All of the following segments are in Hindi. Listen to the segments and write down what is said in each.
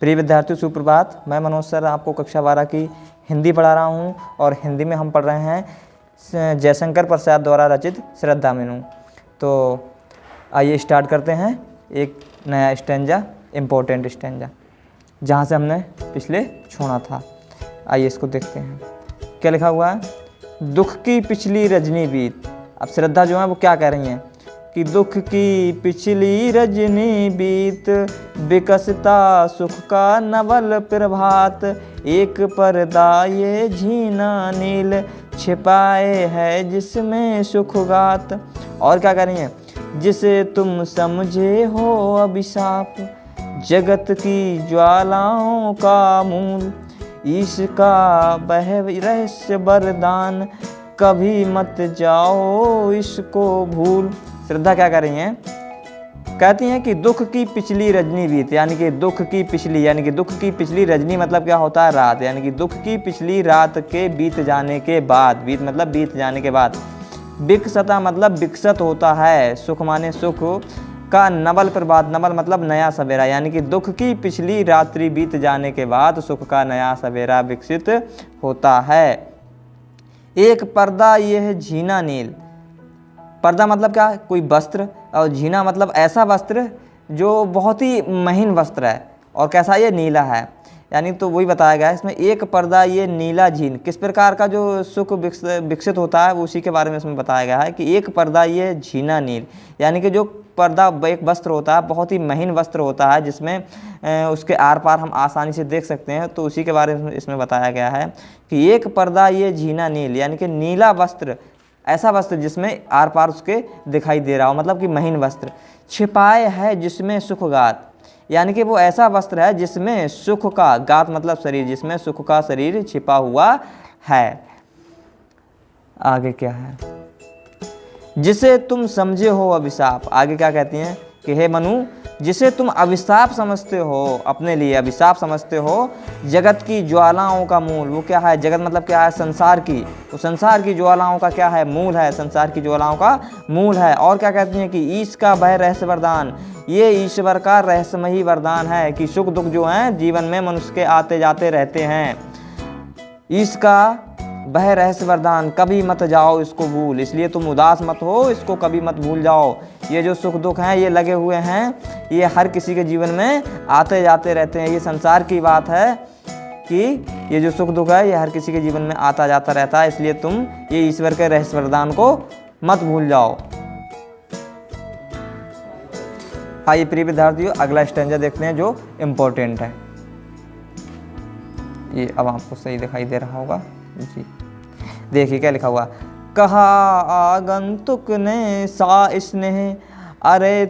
प्रिय विद्यार्थियों सुप्रभात। मैं मनोज सर आपको कक्षा 12 की हिंदी पढ़ा रहा हूं और हिंदी में हम पढ़ रहे हैं जयशंकर प्रसाद द्वारा रचित श्रद्धामेनु। तो आइए स्टार्ट करते हैं एक नया स्टैंजा, इम्पोर्टेंट स्टैंजा, जहां से हमने पिछले छोड़ा था। आइए इसको देखते हैं। क्या लिखा हुआ है? दुख की पिछली रजनी बीत। अब श्रद्धा जो है वो क्या कह रही हैं कि दुख की पिछली रजनी बीत, विकसता सुख का नवल प्रभात, एक पर्दा ये झीना नील, छिपाए है जिसमें सुखगात। और क्या कह रही हैं? जिसे तुम समझे हो अभिशाप, जगत की ज्वालाओं का मूल, ईश का बह रहस्य वरदान, कभी मत जाओ इसको भूल। श्रद्धा क्या कर रही हैं? कहती हैं कि दुख की पिछली रजनी बीत, यानी कि दुख की पिछली, यानी कि दुख की पिछली रजनी मतलब क्या होता है? रात। यानी कि दुख की पिछली रात के बीत जाने के बाद, बीत मतलब बीत जाने के बाद, विकसता मतलब विकसित होता है, सुख माने सुख का नवल प्रभात, नवल मतलब नया सवेरा, यानी कि दुख की पिछली रात्रि बीत जाने के बाद सुख का नया सवेरा विकसित होता है। एक पर्दा यह झीना नील। पर्दा मतलब क्या? कोई वस्त्र, और झीना मतलब ऐसा वस्त्र जो बहुत ही महीन वस्त्र है, और कैसा? ये नीला है। यानी तो वही बताया गया है इसमें, एक पर्दा ये नीला झीन। किस प्रकार का जो सुख विकसित होता है वो उसी के बारे में इसमें बताया गया है कि एक पर्दा ये झीना नील, यानी कि जो पर्दा एक वस्त्र होता है, बहुत ही महीन वस्त्र होता है, जिसमें उसके आर पार हम आसानी से देख सकते हैं। तो उसी के बारे में इसमें बताया गया है कि एक पर्दा ये झीना नील, यानी कि नीला वस्त्र, ऐसा वस्त्र जिसमें आर पार उसके दिखाई दे रहा हो, मतलब कि महीन वस्त्र, छिपाए है जिसमें सुखगात, यानी कि वो ऐसा वस्त्र है जिसमें सुख का, गात मतलब शरीर, जिसमें सुख का शरीर छिपा हुआ है। आगे क्या है? जिसे तुम समझे हो अभिशाप। आगे क्या कहती हैं कि हे मनु, जिसे तुम अभिशाप समझते हो, अपने लिए अभिशाप समझते हो, जगत की ज्वालाओं का मूल। वो क्या है? जगत मतलब क्या है? संसार की। तो संसार की ज्वालाओं का क्या है? मूल है, संसार की ज्वालाओं का मूल है। और क्या कहती हैं कि ईश का वह रहस्य वरदान, ये ईश्वर का रहस्यमयी वरदान है कि सुख दुख जो हैं जीवन में मनुष्य के आते जाते रहते हैं। ईश का वह रहस्य वरदान, कभी मत जाओ इसको भूल, इसलिए तुम उदास मत हो, इसको कभी मत भूल जाओ। ये जो सुख दुख हैं ये लगे हुए हैं, ये हर किसी के जीवन में आते जाते रहते हैं। ये संसार की बात है कि ये जो सुख दुख है ये हर किसी के जीवन में आता जाता रहता है, इसलिए तुम ये ईश्वर के रहस्य वरदान को मत भूल जाओ। आइए प्रिय विद्यार्थियों अगला स्टैंजा देखते हैं जो इम्पोर्टेंट है। ये अब आपको सही दिखाई दे रहा होगा जी। देखिए क्या लिखा हुआ। कहा आगंतुक ने सा स्नेह, अरे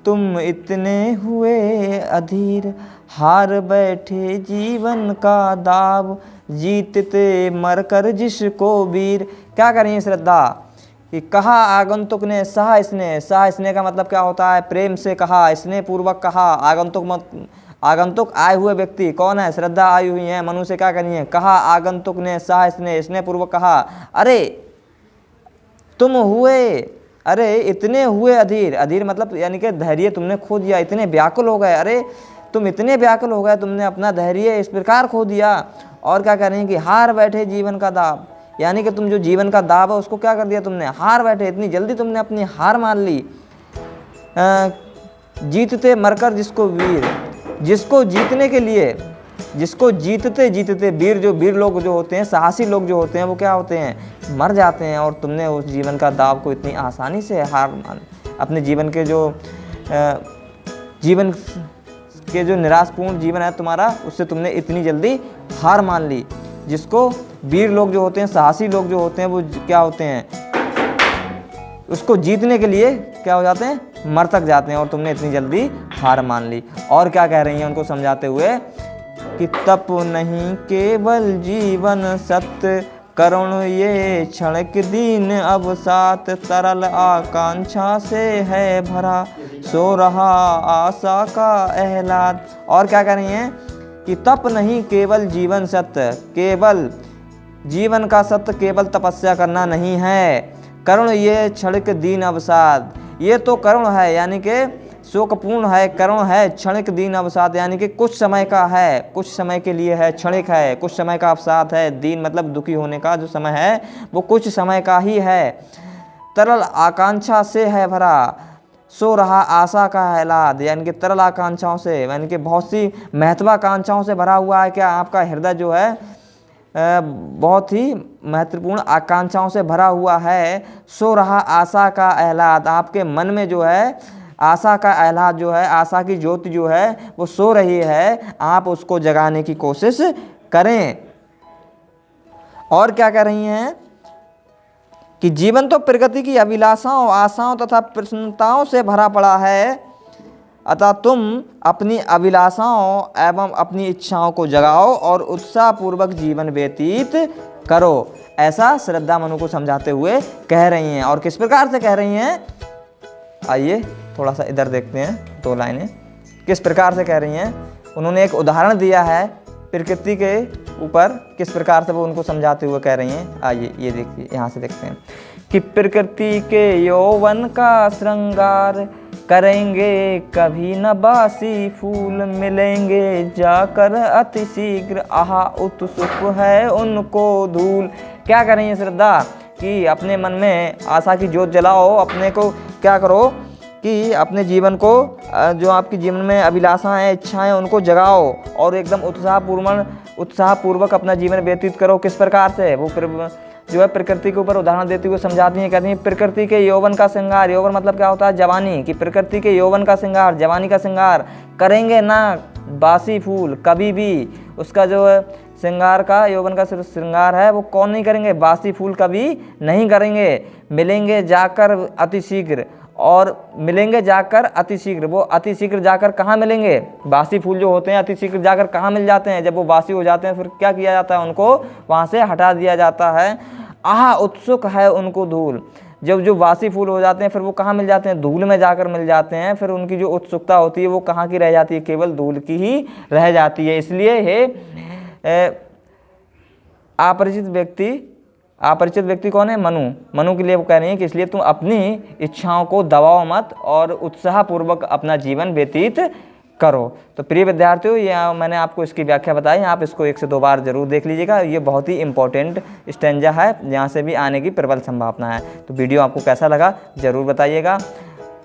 तुम इतने हुए अधीर, हार बैठे जीवन का दाव, जीतते मरकर जिसको वीर। क्या कर रही है श्रद्धा कि कहा आगंतुक ने सहा स्नेह। सहा स्नेह का मतलब क्या होता है? प्रेम से कहा, स्नेह पूर्वक कहा। आगंतुक आए हुए व्यक्ति कौन है? श्रद्धा आई हुई है। मनु से क्या करनी है? कहा आगंतुक ने सहा स्नेह, स्नेह पूर्वक कहा, अरे तुम हुए, अरे इतने हुए अधीर। अधीर मतलब यानी कि धैर्य तुमने खो दिया, इतने व्याकुल हो गए, अरे तुम इतने व्याकुल हो गए, तुमने अपना धैर्य इस प्रकार खो दिया। और क्या कह रही है कि हार बैठे जीवन का दाव, यानी कि तुम जो जीवन का दाव है उसको क्या कर दिया तुमने? हार बैठे, इतनी जल्दी तुमने अपनी हार मान ली। जीतते मरकर जिसको वीर, जिसको जीतने के लिए, जिसको जीतते जीतते वीर, जो वीर लोग जो होते हैं, साहसी लोग जो होते हैं, वो क्या होते हैं? मर जाते हैं। और तुमने उस जीवन का दाव को इतनी आसानी से हार मान, अपने जीवन के जो निराशपूर्ण जीवन है तुम्हारा, उससे तुमने इतनी जल्दी हार मान ली। जिसको वीर लोग जो होते हैं, साहसी लोग जो होते हैं, वो क्या होते हैं? उसको जीतने के लिए क्या हो जाते हैं? मर तक जाते हैं। और तुमने इतनी जल्दी हार मान ली। और क्या कह रही हैं उनको समझाते हुए कि तप नहीं केवल जीवन सत्य, करुण ये क्षणिक दीन अवसात, तरल आकांक्षा से है भरा, सो रहा आशा का एहलाद। और क्या कह रही हैं कि तप नहीं केवल जीवन सत्य, केवल जीवन का सत्य केवल तपस्या करना नहीं है। करुण ये क्षणिक दीन अवसाद, ये तो करुण है, यानी कि शोकपूर्ण है, करुण है, क्षणिक दीन अवसाद, यानी कि कुछ समय का है, कुछ समय के लिए है, क्षणिक है, कुछ समय का अवसाद है। दीन मतलब दुखी होने का जो समय है वो कुछ समय का ही है। तरल आकांक्षा से है भरा, सो रहा आशा का आह्लाद, यानी कि तरल आकांक्षाओं से, यानी कि बहुत सी महत्वाकांक्षाओं से भरा हुआ है। क्या आपका हृदय जो है बहुत ही महत्वपूर्ण आकांक्षाओं से भरा हुआ है। सो रहा आशा का आह्लाद, आपके मन में जो है आशा का आह्लाद जो है, आशा की ज्योति जो है वो सो रही है, आप उसको जगाने की कोशिश करें। और क्या कह रही हैं कि जीवन तो प्रगति की अभिलाषाओं, आशाओं तथा प्रसन्नताओं से भरा पड़ा है, अतः तुम अपनी अभिलाषाओं एवं अपनी इच्छाओं को जगाओ और उत्साहपूर्वक जीवन व्यतीत करो। ऐसा श्रद्धा मनु को समझाते हुए कह रही हैं। और किस प्रकार से कह रही हैं, आइए थोड़ा सा इधर देखते हैं, 2 लाइनें किस प्रकार से कह रही हैं। उन्होंने एक उदाहरण दिया है प्रकृति के ऊपर, किस प्रकार से वो उनको समझाते हुए कह रही हैं। आइए ये देखिए, यहाँ से देखते हैं कि प्रकृति के यौवन का श्रृंगार करेंगे कभी न बासी फूल, मिलेंगे जाकर अति शीघ्र, आहा उत्सुक है उनको धूल। क्या कर रही है श्रद्धा कि अपने मन में आशा की ज्योत जलाओ, अपने को क्या करो कि अपने जीवन को, जो आपके जीवन में अभिलाषाएं हैं, इच्छाएं, उनको जगाओ और एकदम उत्साहपूर्वक अपना जीवन व्यतीत करो। किस प्रकार से वो जो है प्रकृति के ऊपर उदाहरण देती हुए समझाती हैं, कहती हैं प्रकृति के यौवन का श्रृंगार, यौवन मतलब क्या होता है, जवानी, कि प्रकृति के यौवन का श्रृंगार, जवानी का श्रृंगार करेंगे ना बासी फूल, कभी भी उसका जो है श्रृंगार का, यौवन का श्रृंगार है वो कौन नहीं करेंगे, बासी फूल कभी नहीं करेंगे। मिलेंगे जाकर अति शीघ्र, और मिलेंगे जाकर अति शीघ्र, वो अति शीघ्र जाकर कहाँ मिलेंगे, बासी फूल जो होते हैं अति शीघ्र जाकर कहाँ मिल जाते हैं, जब वो बासी हो जाते हैं फिर क्या किया जाता है, उनको वहाँ से हटा दिया जाता है। आह उत्सुक है उनको धूल, जब जो बासी फूल हो जाते हैं फिर वो कहाँ मिल जाते हैं, धूल में जाकर मिल जाते हैं। फिर उनकी जो उत्सुकता होती है वो कहाँ की रह जाती है, केवल धूल की ही रह जाती है। इसलिए हे अपरिचित व्यक्ति कौन है, मनु के लिए वो कह रही है कि इसलिए तुम अपनी इच्छाओं को दबाओ मत और उत्साहपूर्वक अपना जीवन व्यतीत करो। तो प्रिय विद्यार्थियों, ये मैंने आपको इसकी व्याख्या बताई, आप इसको 1 से 2 बार जरूर देख लीजिएगा। ये बहुत ही इंपॉर्टेंट स्टेंजा है, यहाँ से भी आने की प्रबल संभावना है। तो वीडियो आपको कैसा लगा जरूर बताइएगा,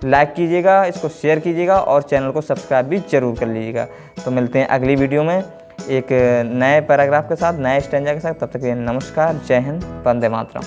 लाइक कीजिएगा, इसको शेयर कीजिएगा और चैनल को सब्सक्राइब भी जरूर कर लीजिएगा। तो मिलते हैं अगली वीडियो में एक नए पैराग्राफ के साथ, नए स्टेंजा के साथ। तब तक के लिए नमस्कार, जय हिंद, वंदे मातरम।